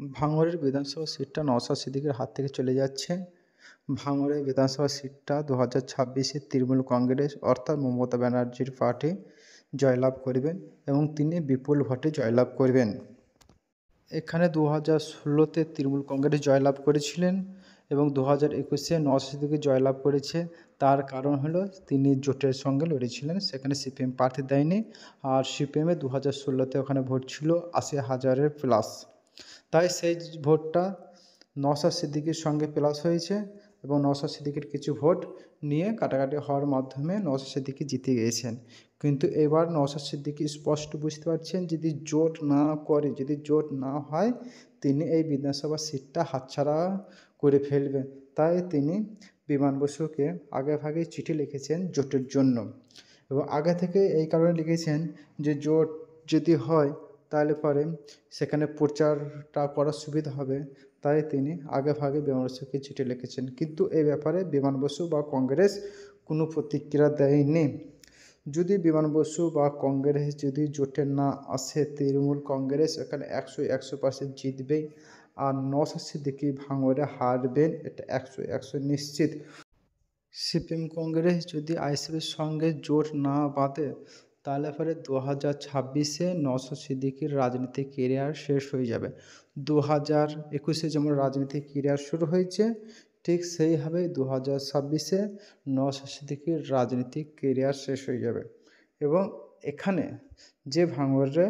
ভাঙড়ের বিধানসভা সিটটা নওশাদ সিদ্দিকীর হাত থেকে চলে যাচ্ছে। ভাঙড়ের বিধানসভা সিটটা 2026-এ তৃণমূল কংগ্রেস অর্থাৎ মমতা ব্যানার্জির পার্টি জয়লাভ করবেন এবং তিনি বিপুল ভোটে জয়লাভ করবেন। এখানে 2016-তে তৃণমূল কংগ্রেস জয়লাভ করেছিলেন এবং 2021-এ নওশাদ সিদ্দিকী জয়লাভ করেছে। তার কারণ হলো তিনি জোটের সঙ্গে লড়েছিলেন, সেখানে সিপিএম প্রার্থী দেয়নি। আর সিপিএমে 2016-তে ওখানে ভোট ছিল 80,000-এর প্লাস, তাই সেই ভোটটা নওশাদ সিদ্দিকীর সঙ্গে প্লাস হয়েছে এবং নওশাদ সিদ্দিকীর কিছু ভোট নিয়ে কাটাকাটি হওয়ার মাধ্যমে নওশাদ সিদ্দিকী জিতে গিয়েছেন। কিন্তু এবার নওশাদ সিদ্দিকী স্পষ্ট বুঝতে পারছেন যদি জোট না করে, যদি জোট না হয়, তিনি এই বিধানসভা সিটটা হাতছাড়া করে ফেলবেন। তাই তিনি বিমান বসুকে আগেভাগেই চিঠি লিখেছেন জোটের জন্য এবং আগে থেকে এই কারণে লিখেছেন যে জোট যদি হয় তাহলে পরে সেখানে প্রচারটা করার সুবিধা হবে। তাই তিনি আগেভাগে বিমান বসুকে চিঠি লিখেছেন, কিন্তু এই ব্যাপারে বিমান বসু বা কংগ্রেস কোনো প্রতিক্রিয়া দেয়নি। যদি বিমান বসু বা কংগ্রেস যদি জোটে না আসে, তৃণমূল কংগ্রেস এখানে 100% জিতবেই আর নওশাদ সিদ্দিকী ভাঙড়ে হারবেন, এটা 100% নিশ্চিত। সিপিএম কংগ্রেস যদি আইএসএফের সঙ্গে জোট না বাঁধে তাহলে পরে 2026-এ নওশাদ সিদ্দিকীর রাজনীতিক কেরিয়ার শেষ হয়ে যাবে। 2021-এ যেমন রাজনীতিক কেরিয়ার শুরু হয়েছে, ঠিক সেইভাবে 2026-এ নওশাদ সিদ্দিকীর রাজনীতিক কেরিয়ার শেষ হয়ে যাবে এবং এখানে যে ভাঙড়ে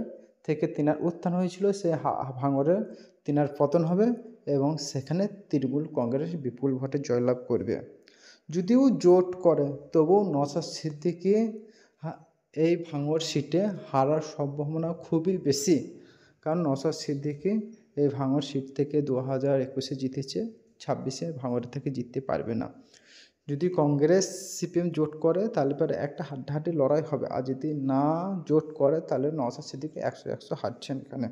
থেকে তিনার উত্থান হয়েছিল সে ভাঙড়ে তিনার পতন হবে এবং সেখানে তৃণমূল কংগ্রেস বিপুল ভোটে জয়লাভ করবে। যদিও জোট করে তবুও নওশাদ সিদ্দিকী এই ভাঙড় সিটে হারার সম্ভাবনা খুবই বেশি, কারণ নওশাদ সিদ্দিকী এই ভাঙড় সিট থেকে 2021-এ জিতেছে, 26-এ ভাঙড় থেকে জিততে পারবে না। যদি কংগ্রেস সিপিএম জোট করে তাহলে পরে একটা হাড্ডাহাড্ডি লড়াই হবে, আর যদি না জোট করে তাহলে নওশাদ সিদ্দিকী 100% হারছেন এখানে।